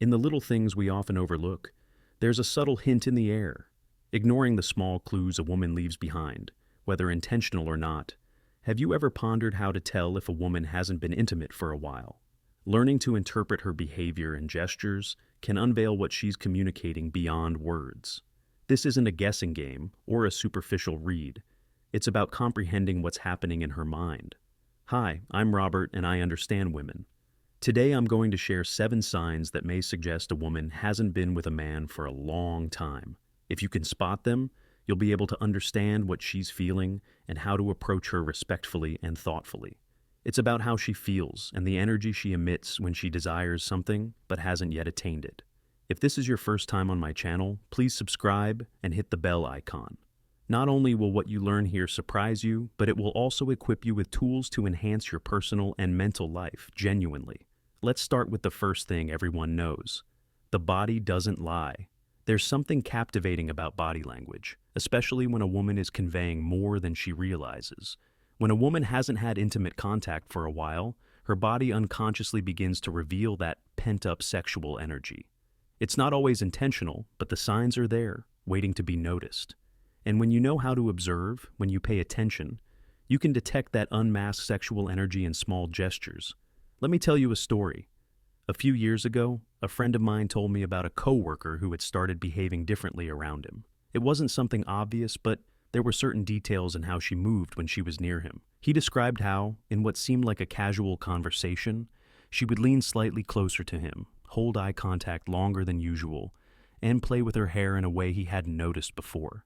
In the little things we often overlook, there's a subtle hint in the air. Ignoring the small clues a woman leaves behind, whether intentional or not, have you ever pondered how to tell if a woman hasn't been intimate for a while? Learning to interpret her behavior and gestures can unveil what she's communicating beyond words. This isn't a guessing game or a superficial read. It's about comprehending what's happening in her mind. Hi, I'm Robert and I understand women. Today I'm going to share 7 signs that may suggest a woman hasn't been with a man for a long time. If you can spot them, you'll be able to understand what she's feeling and how to approach her respectfully and thoughtfully. It's about how she feels and the energy she emits when she desires something but hasn't yet attained it. If this is your first time on my channel, please subscribe and hit the bell icon. Not only will what you learn here surprise you, but it will also equip you with tools to enhance your personal and mental life genuinely. Let's start with the first thing everyone knows. The body doesn't lie. There's something captivating about body language, especially when a woman is conveying more than she realizes. When a woman hasn't had intimate contact for a while, her body unconsciously begins to reveal that pent-up sexual energy. It's not always intentional, but the signs are there, waiting to be noticed. And when you know how to observe, when you pay attention, you can detect that unmasked sexual energy in small gestures. Let me tell you a story. A few years ago, a friend of mine told me about a coworker who had started behaving differently around him. It wasn't something obvious, but there were certain details in how she moved when she was near him. He described how, in what seemed like a casual conversation, she would lean slightly closer to him, hold eye contact longer than usual, and play with her hair in a way he hadn't noticed before.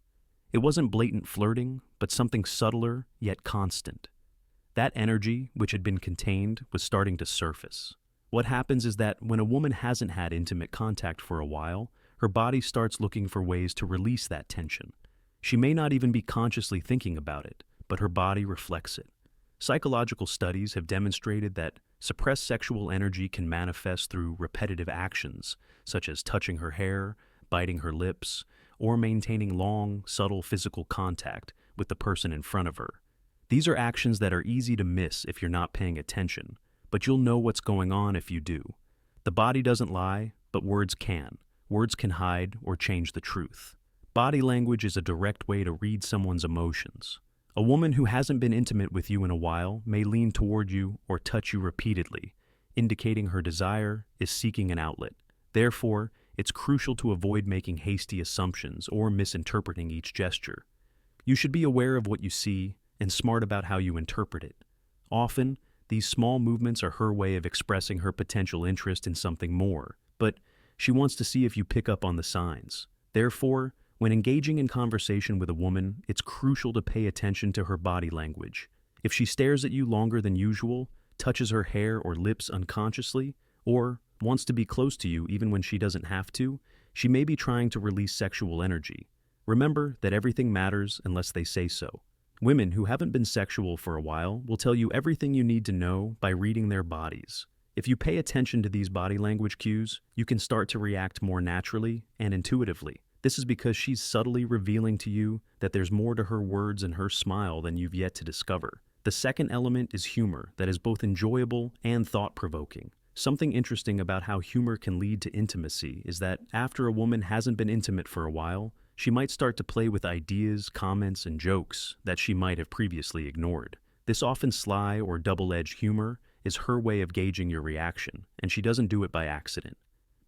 It wasn't blatant flirting, but something subtler yet constant. That energy, which had been contained, was starting to surface. What happens is that when a woman hasn't had intimate contact for a while, her body starts looking for ways to release that tension. She may not even be consciously thinking about it, but her body reflects it. Psychological studies have demonstrated that suppressed sexual energy can manifest through repetitive actions, such as touching her hair, biting her lips, or maintaining long, subtle physical contact with the person in front of her. These are actions that are easy to miss if you're not paying attention, but you'll know what's going on if you do. The body doesn't lie, but words can. Words can hide or change the truth. Body language is a direct way to read someone's emotions. A woman who hasn't been intimate with you in a while may lean toward you or touch you repeatedly, indicating her desire is seeking an outlet. Therefore, it's crucial to avoid making hasty assumptions or misinterpreting each gesture. You should be aware of what you see and smart about how you interpret it. Often, these small movements are her way of expressing her potential interest in something more, but she wants to see if you pick up on the signs. Therefore, when engaging in conversation with a woman, it's crucial to pay attention to her body language. If she stares at you longer than usual, touches her hair or lips unconsciously, or wants to be close to you even when she doesn't have to, she may be trying to release sexual energy. Remember that everything matters unless they say so. Women who haven't been sexual for a while will tell you everything you need to know by reading their bodies. If you pay attention to these body language cues, you can start to react more naturally and intuitively. This is because she's subtly revealing to you that there's more to her words and her smile than you've yet to discover. The second element is humor that is both enjoyable and thought-provoking. Something interesting about how humor can lead to intimacy is that after a woman hasn't been intimate for a while, she might start to play with ideas, comments, and jokes that she might have previously ignored. This often sly or double-edged humor is her way of gauging your reaction, and she doesn't do it by accident.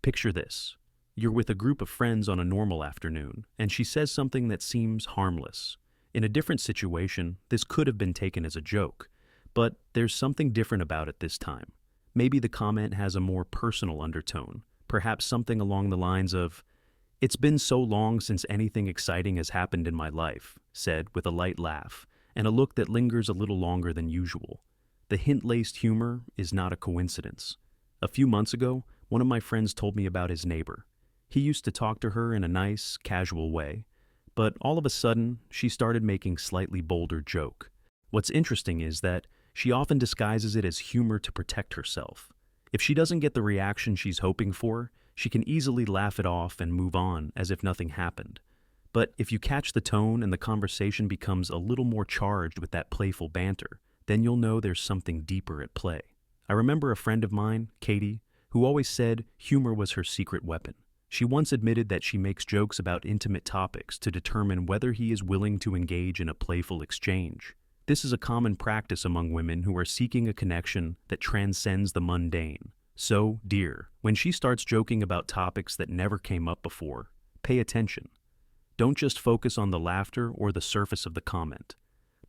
Picture this. You're with a group of friends on a normal afternoon, and she says something that seems harmless. In a different situation, this could have been taken as a joke, but there's something different about it this time. Maybe the comment has a more personal undertone, perhaps something along the lines of, "It's been so long since anything exciting has happened in my life," said with a light laugh, and a look that lingers a little longer than usual. The hint-laced humor is not a coincidence. A few months ago, one of my friends told me about his neighbor. He used to talk to her in a nice, casual way, but all of a sudden, she started making slightly bolder joke. What's interesting is that she often disguises it as humor to protect herself. If she doesn't get the reaction she's hoping for, she can easily laugh it off and move on as if nothing happened. But if you catch the tone and the conversation becomes a little more charged with that playful banter, then you'll know there's something deeper at play. I remember a friend of mine, Katie, who always said humor was her secret weapon. She once admitted that she makes jokes about intimate topics to determine whether he is willing to engage in a playful exchange. This is a common practice among women who are seeking a connection that transcends the mundane. So, dear, when she starts joking about topics that never came up before, pay attention. Don't just focus on the laughter or the surface of the comment.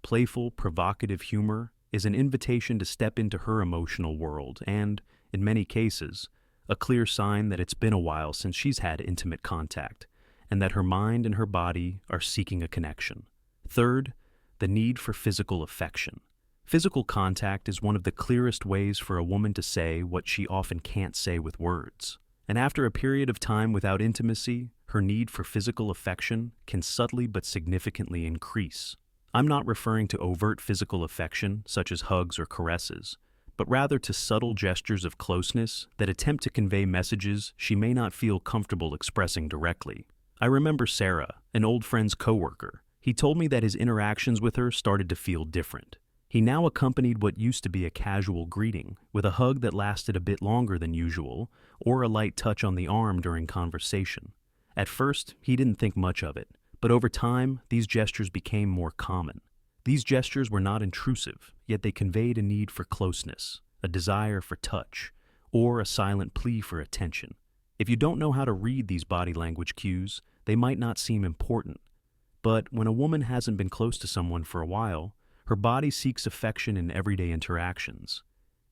Playful, provocative humor is an invitation to step into her emotional world and, in many cases, a clear sign that it's been a while since she's had intimate contact and that her mind and her body are seeking a connection. Third, the need for physical affection. Physical contact is one of the clearest ways for a woman to say what she often can't say with words. And after a period of time without intimacy, her need for physical affection can subtly but significantly increase. I'm not referring to overt physical affection, such as hugs or caresses, but rather to subtle gestures of closeness that attempt to convey messages she may not feel comfortable expressing directly. I remember Sarah, an old friend's coworker. He told me that his interactions with her started to feel different. He now accompanied what used to be a casual greeting with a hug that lasted a bit longer than usual, or a light touch on the arm during conversation. At first, he didn't think much of it, but over time, these gestures became more common. These gestures were not intrusive, yet they conveyed a need for closeness, a desire for touch, or a silent plea for attention. If you don't know how to read these body language cues, they might not seem important. But when a woman hasn't been close to someone for a while, her body seeks affection in everyday interactions.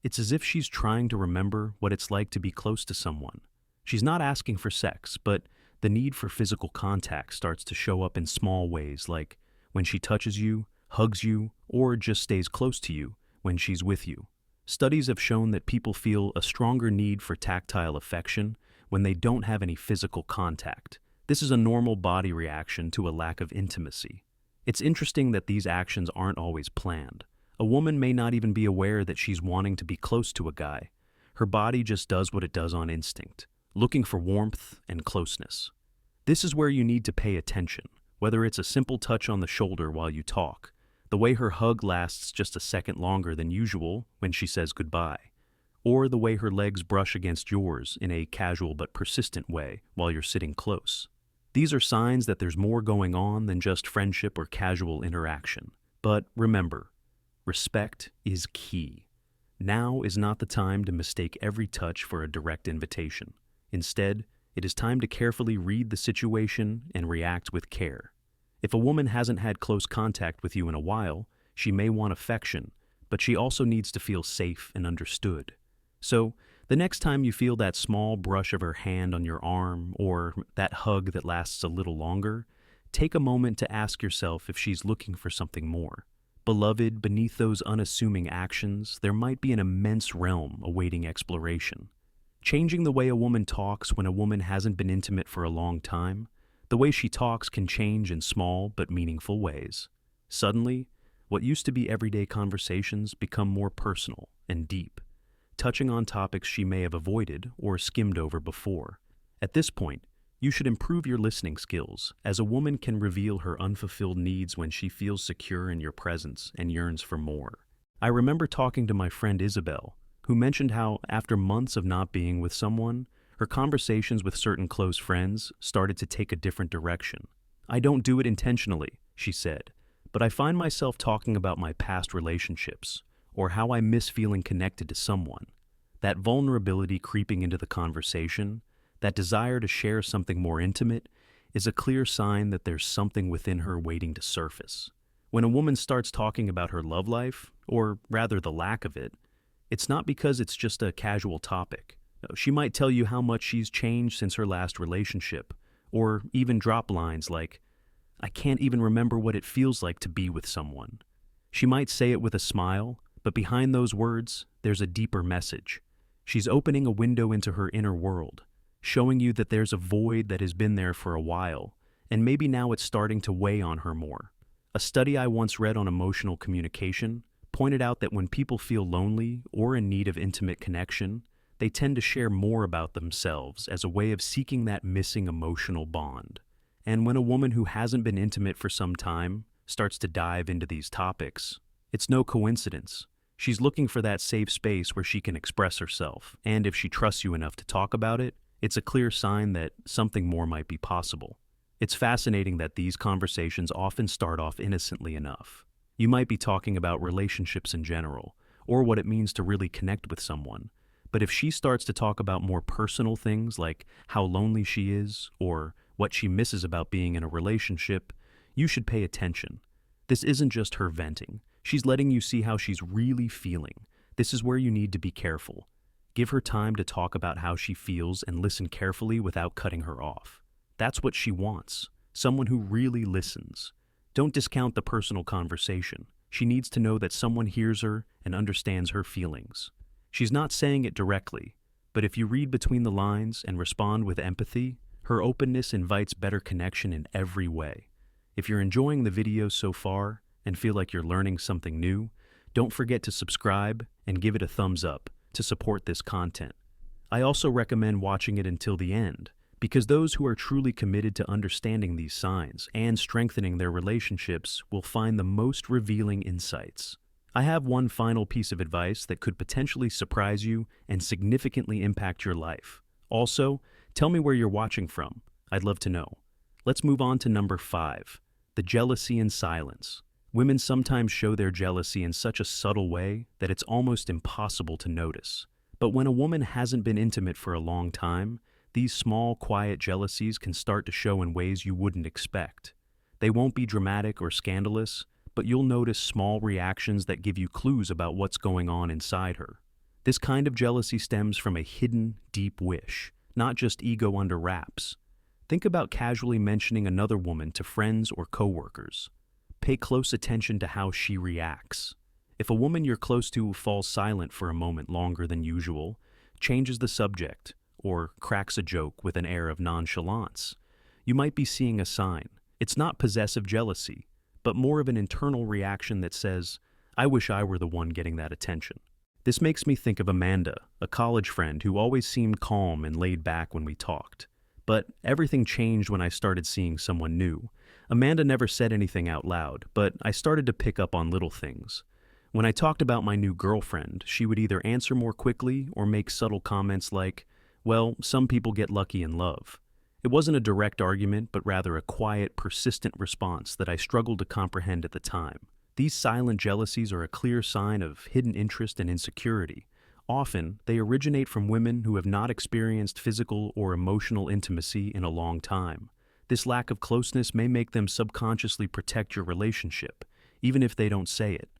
It's as if she's trying to remember what it's like to be close to someone. She's not asking for sex, but the need for physical contact starts to show up in small ways, like when she touches you, hugs you, or just stays close to you when she's with you. Studies have shown that people feel a stronger need for tactile affection when they don't have any physical contact. This is a normal body reaction to a lack of intimacy. It's interesting that these actions aren't always planned. A woman may not even be aware that she's wanting to be close to a guy. Her body just does what it does on instinct, looking for warmth and closeness. This is where you need to pay attention, whether it's a simple touch on the shoulder while you talk, the way her hug lasts just a second longer than usual when she says goodbye, or the way her legs brush against yours in a casual but persistent way while you're sitting close. These are signs that there's more going on than just friendship or casual interaction. But remember, respect is key. Now is not the time to mistake every touch for a direct invitation. Instead, it is time to carefully read the situation and react with care. If a woman hasn't had close contact with you in a while, she may want affection, but she also needs to feel safe and understood. So, the next time you feel that small brush of her hand on your arm or that hug that lasts a little longer, take a moment to ask yourself if she's looking for something more. Beloved, beneath those unassuming actions, there might be an immense realm awaiting exploration. Changing the way a woman talks when a woman hasn't been intimate for a long time, the way she talks can change in small but meaningful ways. Suddenly, what used to be everyday conversations become more personal and deep, touching on topics she may have avoided or skimmed over before. At this point, you should improve your listening skills, as a woman can reveal her unfulfilled needs when she feels secure in your presence and yearns for more. I remember talking to my friend Isabel, who mentioned how, after months of not being with someone, her conversations with certain close friends started to take a different direction. "I don't do it intentionally," she said, "but I find myself talking about my past relationships, or how I miss feeling connected to someone." That vulnerability creeping into the conversation, that desire to share something more intimate, is a clear sign that there's something within her waiting to surface. When a woman starts talking about her love life, or rather the lack of it, it's not because it's just a casual topic. She might tell you how much she's changed since her last relationship, or even drop lines like, "I can't even remember what it feels like to be with someone." She might say it with a smile, but behind those words, there's a deeper message. She's opening a window into her inner world, showing you that there's a void that has been there for a while, and maybe now it's starting to weigh on her more. A study I once read on emotional communication pointed out that when people feel lonely or in need of intimate connection, they tend to share more about themselves as a way of seeking that missing emotional bond. And when a woman who hasn't been intimate for some time starts to dive into these topics, it's no coincidence. She's looking for that safe space where she can express herself, and if she trusts you enough to talk about it, it's a clear sign that something more might be possible. It's fascinating that these conversations often start off innocently enough. You might be talking about relationships in general, or what it means to really connect with someone. But if she starts to talk about more personal things like how lonely she is, or what she misses about being in a relationship, you should pay attention. This isn't just her venting. She's letting you see how she's really feeling. This is where you need to be careful. Give her time to talk about how she feels and listen carefully without cutting her off. That's what she wants, someone who really listens. Don't discount the personal conversation. She needs to know that someone hears her and understands her feelings. She's not saying it directly, but if you read between the lines and respond with empathy, her openness invites better connection in every way. If you're enjoying the video so far and feel like you're learning something new, don't forget to subscribe and give it a thumbs up to support this content. I also recommend watching it until the end, because those who are truly committed to understanding these signs and strengthening their relationships will find the most revealing insights. I have one final piece of advice that could potentially surprise you and significantly impact your life. Also, tell me where you're watching from. I'd love to know. Let's move on to number 5, the jealousy in silence. Women sometimes show their jealousy in such a subtle way that it's almost impossible to notice. But when a woman hasn't been intimate for a long time, these small, quiet jealousies can start to show in ways you wouldn't expect. They won't be dramatic or scandalous, but you'll notice small reactions that give you clues about what's going on inside her. This kind of jealousy stems from a hidden, deep wish, not just ego under wraps. Think about casually mentioning another woman to friends or coworkers. Pay close attention to how she reacts. If a woman you're close to falls silent for a moment longer than usual, changes the subject, or cracks a joke with an air of nonchalance, you might be seeing a sign. It's not possessive jealousy, but more of an internal reaction that says, "I wish I were the one getting that attention." This makes me think of Amanda, a college friend who always seemed calm and laid back when we talked. But everything changed when I started seeing someone new. Amanda never said anything out loud, but I started to pick up on little things. When I talked about my new girlfriend, she would either answer more quickly or make subtle comments like, "Well, some people get lucky in love." It wasn't a direct argument, but rather a quiet, persistent response that I struggled to comprehend at the time. These silent jealousies are a clear sign of hidden interest and insecurity. Often, they originate from women who have not experienced physical or emotional intimacy in a long time. This lack of closeness may make them subconsciously protect your relationship, even if they don't say it.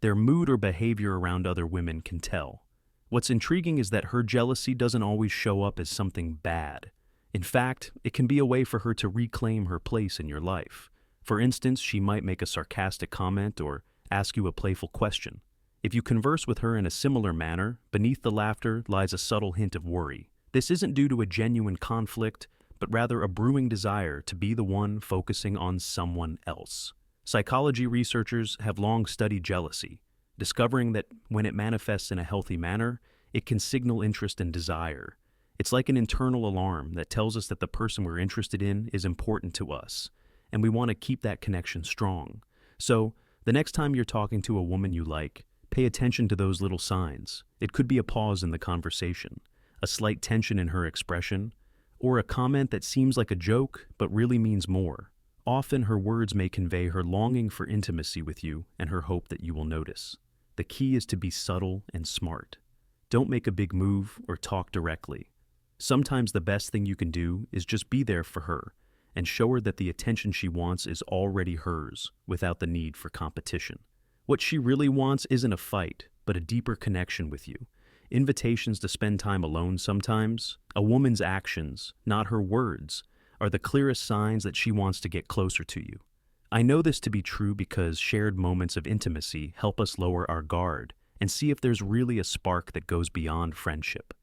Their mood or behavior around other women can tell. What's intriguing is that her jealousy doesn't always show up as something bad. In fact, it can be a way for her to reclaim her place in your life. For instance, she might make a sarcastic comment or ask you a playful question. If you converse with her in a similar manner, beneath the laughter lies a subtle hint of worry. This isn't due to a genuine conflict, but rather a brewing desire to be the one focusing on someone else. Psychology researchers have long studied jealousy, discovering that when it manifests in a healthy manner, it can signal interest and desire. It's like an internal alarm that tells us that the person we're interested in is important to us, and we want to keep that connection strong. So, the next time you're talking to a woman you like, pay attention to those little signs. It could be a pause in the conversation, a slight tension in her expression, or a comment that seems like a joke but really means more. Often her words may convey her longing for intimacy with you and her hope that you will notice. The key is to be subtle and smart. Don't make a big move or talk directly. Sometimes the best thing you can do is just be there for her and show her that the attention she wants is already hers without the need for competition. What she really wants isn't a fight, but a deeper connection with you. Invitations to spend time alone sometimes, a woman's actions, not her words, are the clearest signs that she wants to get closer to you. I know this to be true because shared moments of intimacy help us lower our guard and see if there's really a spark that goes beyond friendship.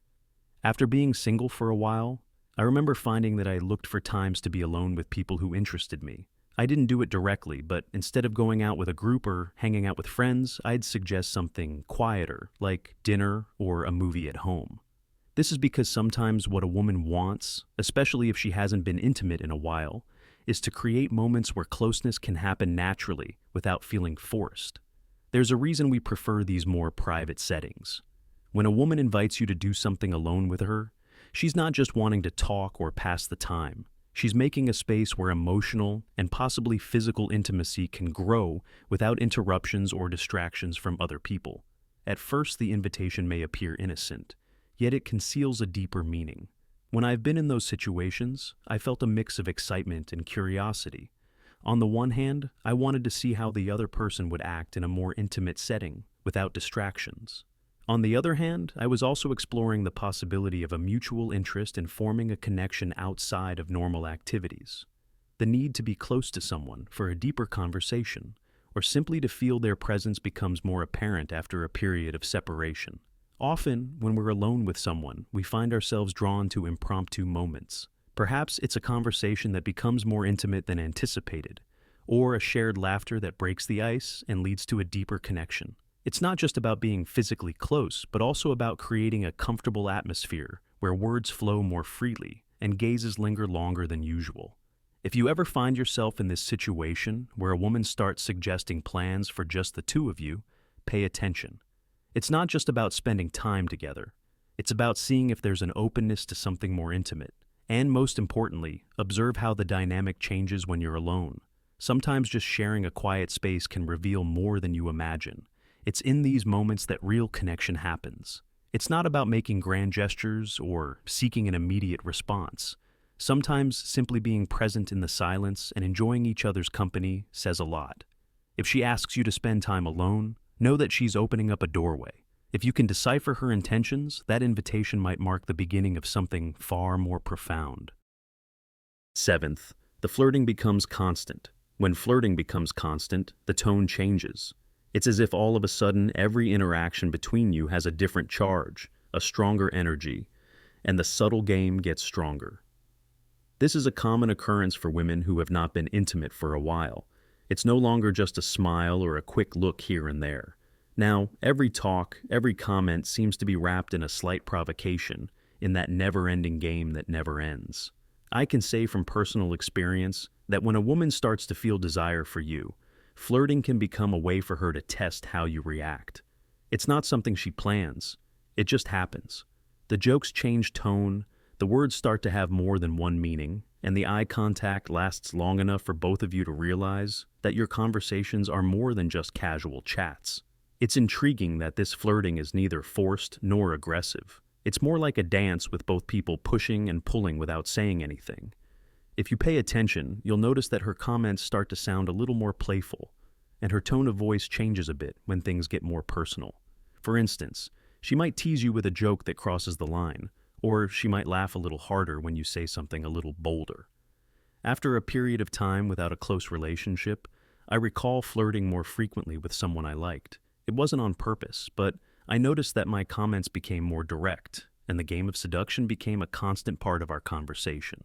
After being single for a while, I remember finding that I looked for times to be alone with people who interested me. I didn't do it directly, but instead of going out with a group or hanging out with friends, I'd suggest something quieter, like dinner or a movie at home. This is because sometimes what a woman wants, especially if she hasn't been intimate in a while, is to create moments where closeness can happen naturally without feeling forced. There's a reason we prefer these more private settings. When a woman invites you to do something alone with her, she's not just wanting to talk or pass the time. She's making a space where emotional and possibly physical intimacy can grow without interruptions or distractions from other people. At first, the invitation may appear innocent, yet it conceals a deeper meaning. When I've been in those situations, I felt a mix of excitement and curiosity. On the one hand, I wanted to see how the other person would act in a more intimate setting, without distractions. On the other hand, I was also exploring the possibility of a mutual interest in forming a connection outside of normal activities. The need to be close to someone for a deeper conversation, or simply to feel their presence becomes more apparent after a period of separation. Often, when we're alone with someone, we find ourselves drawn to impromptu moments. Perhaps it's a conversation that becomes more intimate than anticipated, or a shared laughter that breaks the ice and leads to a deeper connection. It's not just about being physically close, but also about creating a comfortable atmosphere where words flow more freely and gazes linger longer than usual. If you ever find yourself in this situation where a woman starts suggesting plans for just the two of you, pay attention. It's not just about spending time together. It's about seeing if there's an openness to something more intimate. And most importantly, observe how the dynamic changes when you're alone. Sometimes just sharing a quiet space can reveal more than you imagine. It's in these moments that real connection happens. It's not about making grand gestures or seeking an immediate response. Sometimes simply being present in the silence and enjoying each other's company says a lot. If she asks you to spend time alone, know that she's opening up a doorway. If you can decipher her intentions, that invitation might mark the beginning of something far more profound. Seventh, the flirting becomes constant. When flirting becomes constant, the tone changes. It's as if all of a sudden every interaction between you has a different charge, a stronger energy, and the subtle game gets stronger. This is a common occurrence for women who have not been intimate for a while. It's no longer just a smile or a quick look here and there. Now, every talk, every comment seems to be wrapped in a slight provocation, in that never-ending game that never ends. I can say from personal experience that when a woman starts to feel desire for you, flirting can become a way for her to test how you react. It's not something she plans. It just happens. The jokes change tone, the words start to have more than one meaning, and the eye contact lasts long enough for both of you to realize that your conversations are more than just casual chats. It's intriguing that this flirting is neither forced nor aggressive. It's more like a dance with both people pushing and pulling without saying anything. If you pay attention, you'll notice that her comments start to sound a little more playful, and her tone of voice changes a bit when things get more personal. For instance, she might tease you with a joke that crosses the line, or she might laugh a little harder when you say something a little bolder. After a period of time without a close relationship, I recall flirting more frequently with someone I liked. It wasn't on purpose, but I noticed that my comments became more direct, and the game of seduction became a constant part of our conversation.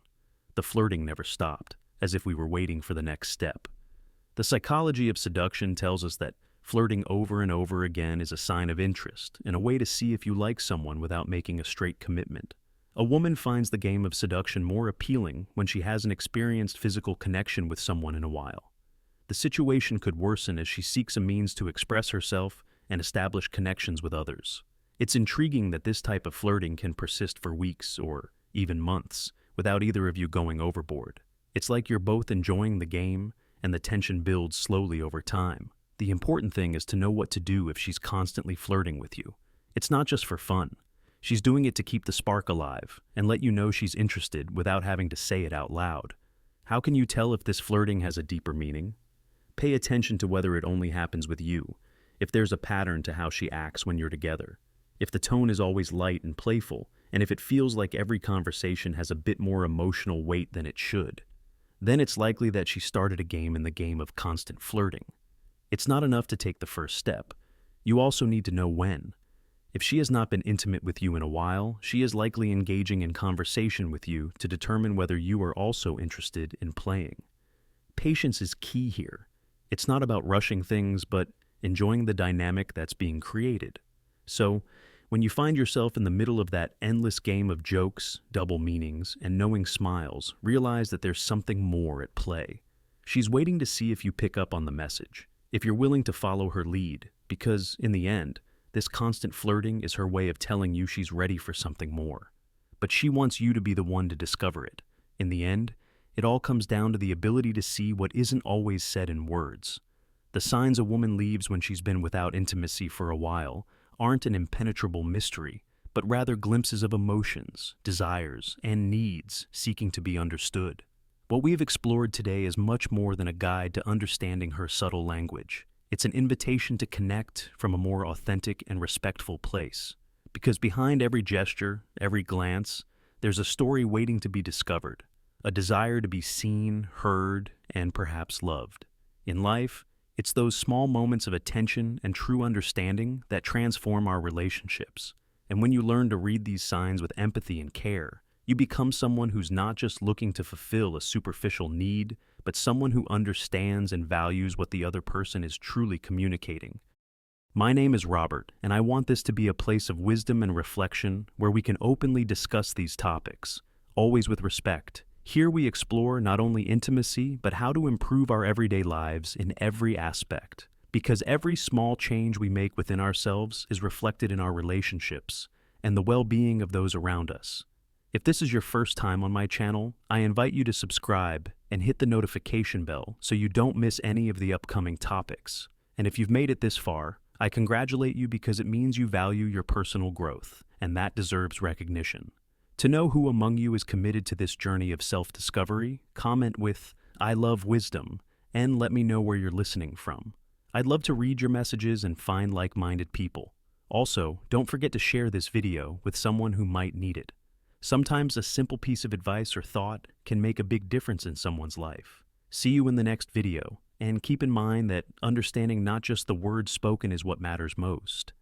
The flirting never stopped, as if we were waiting for the next step. The psychology of seduction tells us that flirting over and over again is a sign of interest and a way to see if you like someone without making a straight commitment. A woman finds the game of seduction more appealing when she hasn't experienced physical connection with someone in a while. The situation could worsen as she seeks a means to express herself and establish connections with others. It's intriguing that this type of flirting can persist for weeks or even months without either of you going overboard. It's like you're both enjoying the game and the tension builds slowly over time. The important thing is to know what to do if she's constantly flirting with you. It's not just for fun. She's doing it to keep the spark alive and let you know she's interested without having to say it out loud. How can you tell if this flirting has a deeper meaning? Pay attention to whether it only happens with you, if there's a pattern to how she acts when you're together, if the tone is always light and playful, and if it feels like every conversation has a bit more emotional weight than it should. Then it's likely that she started a game in the game of constant flirting. It's not enough to take the first step. You also need to know when. If she has not been intimate with you in a while, she is likely engaging in conversation with you to determine whether you are also interested in playing. Patience is key here. It's not about rushing things, but enjoying the dynamic that's being created. So, when you find yourself in the middle of that endless game of jokes, double meanings, and knowing smiles, realize that there's something more at play. She's waiting to see if you pick up on the message, if you're willing to follow her lead, because, in the end, this constant flirting is her way of telling you she's ready for something more. But she wants you to be the one to discover it. In the end, it all comes down to the ability to see what isn't always said in words. The signs a woman leaves when she's been without intimacy for a while aren't an impenetrable mystery, but rather glimpses of emotions, desires, and needs seeking to be understood. What we've explored today is much more than a guide to understanding her subtle language. It's an invitation to connect from a more authentic and respectful place. Because behind every gesture, every glance, there's a story waiting to be discovered, a desire to be seen, heard, and perhaps loved. In life, it's those small moments of attention and true understanding that transform our relationships. And when you learn to read these signs with empathy and care, you become someone who's not just looking to fulfill a superficial need, but someone who understands and values what the other person is truly communicating. My name is Robert, and I want this to be a place of wisdom and reflection where we can openly discuss these topics, always with respect. Here we explore not only intimacy, but how to improve our everyday lives in every aspect. Because every small change we make within ourselves is reflected in our relationships and the well-being of those around us. If this is your first time on my channel, I invite you to subscribe and hit the notification bell so you don't miss any of the upcoming topics. And if you've made it this far, I congratulate you because it means you value your personal growth, and that deserves recognition. To know who among you is committed to this journey of self-discovery, comment with "I love wisdom" and let me know where you're listening from. I'd love to read your messages and find like-minded people. Also, don't forget to share this video with someone who might need it. Sometimes a simple piece of advice or thought can make a big difference in someone's life. See you in the next video, and keep in mind that understanding not just the words spoken is what matters most,